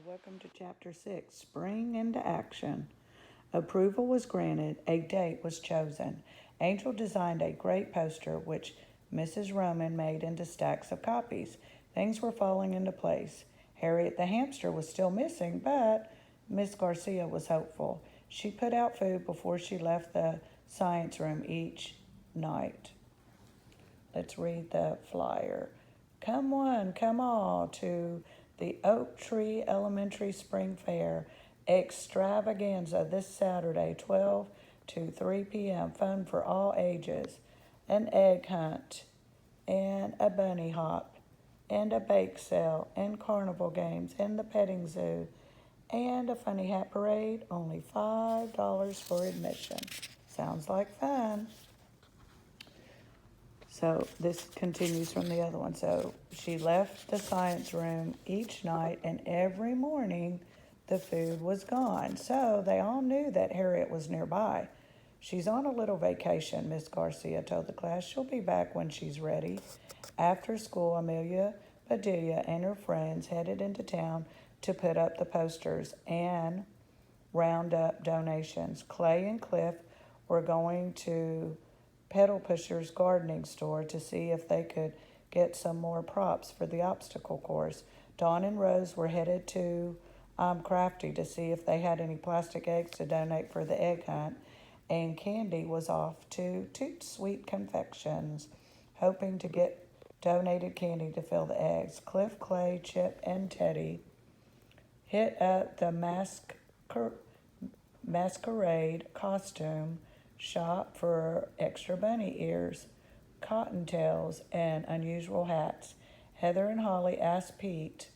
Welcome to Chapter 6, Spring into Action. Approval was granted, a date was chosen. Angel designed a great poster, which Mrs. Roman made into stacks of copies. Things were falling into place. Harriet the hamster was still missing, but Miss Garcia was hopeful. She put out food before she left the science room each night. Let's read the flyer. Come one, come all to the Oak Tree Elementary Spring Fair extravaganza this Saturday, 12 to 3 p.m. Fun for all ages. An egg hunt, and a bunny hop, and a bake sale, and carnival games, and the petting zoo, and a funny hat parade. Only $5 for admission. Sounds like fun. So this continues from the other one. So she left the science room each night, and every morning the food was gone. So they all knew that Harriet was nearby. She's on a little vacation, Miss Garcia told the class. She'll be back when she's ready. After school, Amelia, Bedelia, and her friends headed into town to put up the posters and round up donations. Clay and Cliff were going to Pedal Pusher's gardening store to see if they could get some more props for the obstacle course. Dawn and Rose were headed to Crafty to see if they had any plastic eggs to donate for the egg hunt, and Candy was off to Toot Sweet Confections, hoping to get donated candy to fill the eggs. Cliff, Clay, Chip, and Teddy hit up the masquerade costume shop for extra bunny ears, cottontails, and unusual hats. Heather and Holly asked Pete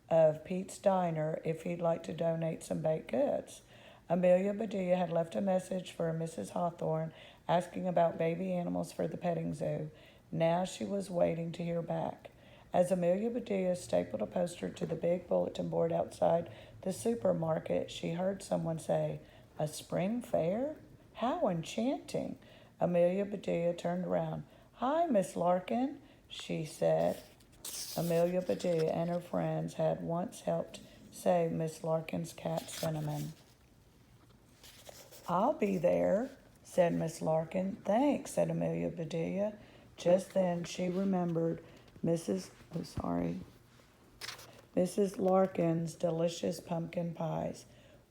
of Pete's Diner if he'd like to donate some baked goods. Amelia Bedelia had left a message for Mrs. Hawthorne asking about baby animals for the petting zoo. Now she was waiting to hear back. As Amelia Bedelia stapled a poster to the big bulletin board outside the supermarket, she heard someone say, "A spring fair? How enchanting." Amelia Bedelia turned around. "Hi, Miss Larkin," she said. Amelia Bedelia and her friends had once helped save Miss Larkin's cat, Cinnamon. "I'll be there," said Miss Larkin. "Thanks," said Amelia Bedelia. Just then she remembered Mrs. Larkin's delicious pumpkin pies.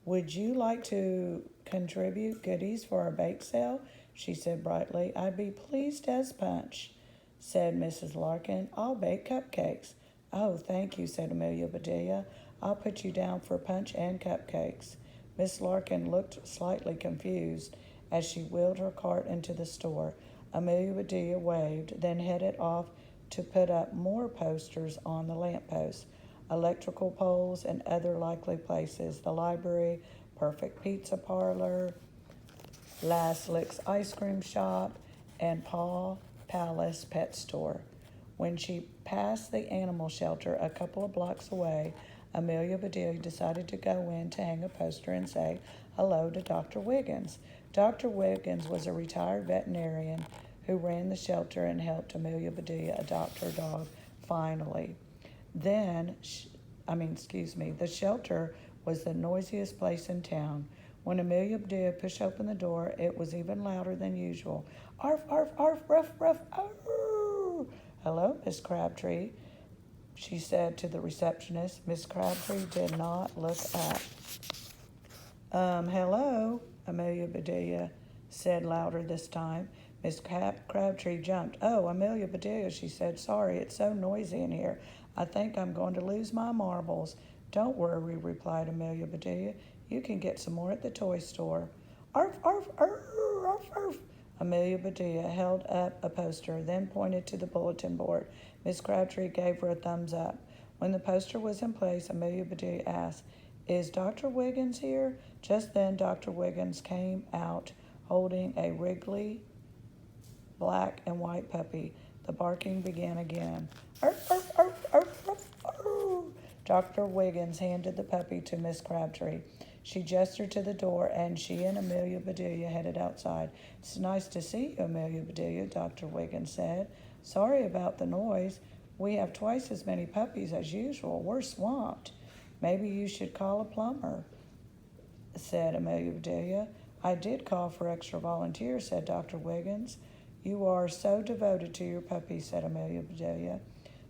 "Would you like to contribute goodies for our bake sale?" she said brightly. "I'd be pleased as punch," said Mrs. Larkin. "I'll bake cupcakes." "Oh, thank you," said Amelia Bedelia. "I'll put you down for punch and cupcakes." Miss Larkin looked slightly confused as she wheeled her cart into the store. Amelia Bedelia waved, then headed off to put up more posters on the lampposts, electrical poles, and other likely places. The library, Perfect Pizza Parlor, Last Licks Ice Cream Shop, and Paw Palace Pet Store. When she passed the animal shelter a couple of blocks away, Amelia Bedelia decided to go in to hang a poster and say hello to Dr. Wiggins. Dr. Wiggins was a retired veterinarian who ran the shelter and helped Amelia Bedelia adopt her dog finally. The shelter was the noisiest place in town. When Amelia Bedelia pushed open the door, it was even louder than usual. "Arf, arf, arf, ruff, ruff, arf." "Hello, Miss Crabtree," she said to the receptionist. Miss Crabtree did not look up. Hello," Amelia Bedelia said louder this time. Miss Crabtree jumped. "Oh, Amelia Bedelia," she said. "Sorry, it's so noisy in here. I think I'm going to lose my marbles." "Don't worry," replied Amelia Bedelia. "You can get some more at the toy store." "Arf, arf, arf, arf, arf." Amelia Bedelia held up a poster, then pointed to the bulletin board. Miss Crabtree gave her a thumbs up. When the poster was in place, Amelia Bedelia asked, "Is Dr. Wiggins here?" Just then, Dr. Wiggins came out holding a wriggly black and white puppy. The barking began again. "Arf, arf, arf, arf, arf, arf." Dr. Wiggins handed the puppy to Miss Crabtree. She gestured to the door, and she and Amelia Bedelia headed outside. "It's nice to see you, Amelia Bedelia," Dr. Wiggins said. "Sorry about the noise. We have twice as many puppies as usual. We're swamped." Maybe you should call a plumber, said Amelia Bedelia. I did call for extra volunteers, said Dr. Wiggins. You are so devoted to your puppy, said Amelia Bedelia.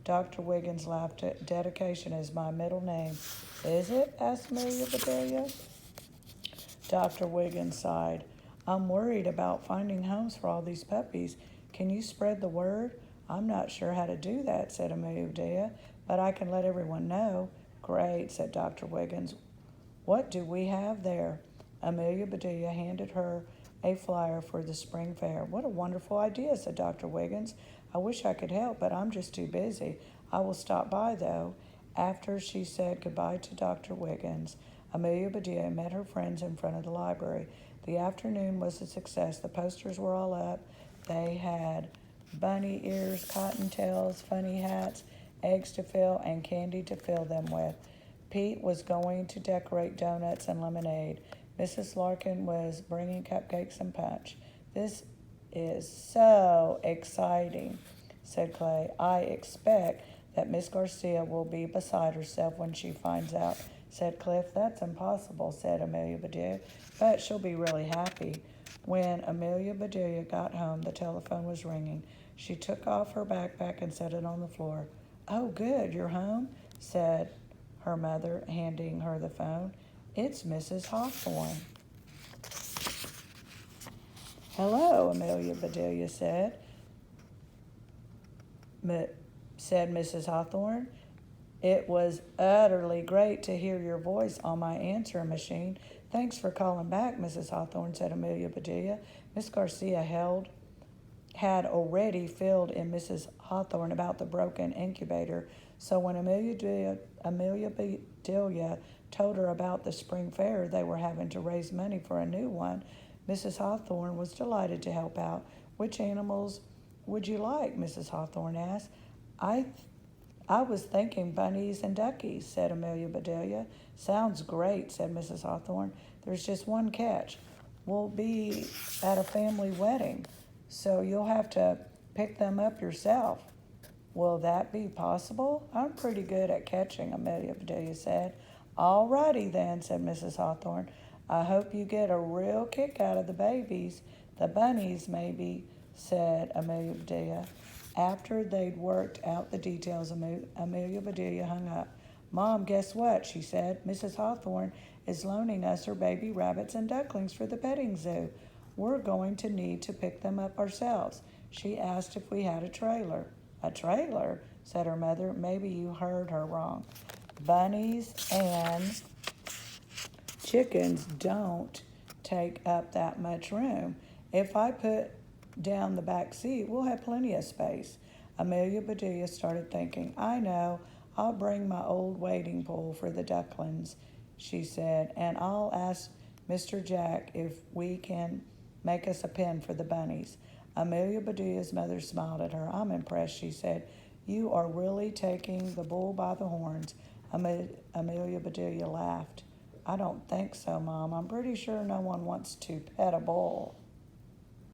Dr. Wiggins laughed. Dedication is my middle name. Is it? Asked Amelia Bedelia. Dr. Wiggins sighed. I'm worried about finding homes for all these puppies. Can you spread the word? I'm not sure how to do that, said Amelia Bedelia, but I can let everyone know. Great, said Dr. Wiggins. What do we have there? Amelia Bedelia handed her a flyer for the spring fair. What a wonderful idea, said Dr. Wiggins. I wish I could help, but I'm just too busy. I will stop by, though. After she said goodbye to Dr. Wiggins, Amelia Bedelia met her friends in front of the library. The afternoon was a success. The posters were all up. They had bunny ears, cottontails, funny hats, eggs to fill, and candy to fill them with. Pete was going to decorate donuts and lemonade. Mrs. Larkin was bringing cupcakes and punch. This is so exciting, said Clay. I expect that Miss Garcia will be beside herself when she finds out, said Cliff. That's impossible, said Amelia Bedelia, but she'll be really happy. When Amelia Bedelia got home, the telephone was ringing. She took off her backpack and set it on the floor. Oh, good, you're home, said her mother, handing her the phone. It's Mrs. Hawthorne. Hello, Amelia Bedelia said. Said Mrs. Hawthorne. It was utterly great to hear your voice on my answering machine. Thanks for calling back, Mrs. Hawthorne, said Amelia Bedelia. Miss Garcia had already filled in Mrs. Hawthorne about the broken incubator, so when Amelia Bedelia told her about the spring fair they were having to raise money for a new one, Mrs. Hawthorne was delighted to help out. Which animals would you like? Mrs. Hawthorne asked. I was thinking bunnies and duckies, said Amelia Bedelia. Sounds great, said Mrs. Hawthorne. There's just one catch. We'll be at a family wedding, so you'll have to pick them up yourself. Will that be possible? I'm pretty good at catching, Amelia Bedelia said. All righty then, said Mrs. Hawthorne. I hope you get a real kick out of the babies. The bunnies, maybe, said Amelia Bedelia. After they'd worked out the details, Amelia Bedelia hung up. Mom, guess what? She said. Mrs. Hawthorne is loaning us her baby rabbits and ducklings for the petting zoo. We're going to need to pick them up ourselves. She asked if we had a trailer. A trailer? Said her mother. Maybe you heard her wrong. Bunnies and chickens don't take up that much room. If I put down the back seat, we'll have plenty of space. Amelia Bedelia started thinking. I know, I'll bring my old wading pool for the ducklings, she said, and I'll ask Mr. Jack if we can make us a pen for the bunnies. Amelia Bedelia's mother smiled at her. I'm impressed, she said. You are really taking the bull by the horns. Amelia Bedelia laughed. I don't think so, Mom. I'm pretty sure no one wants to pet a bull.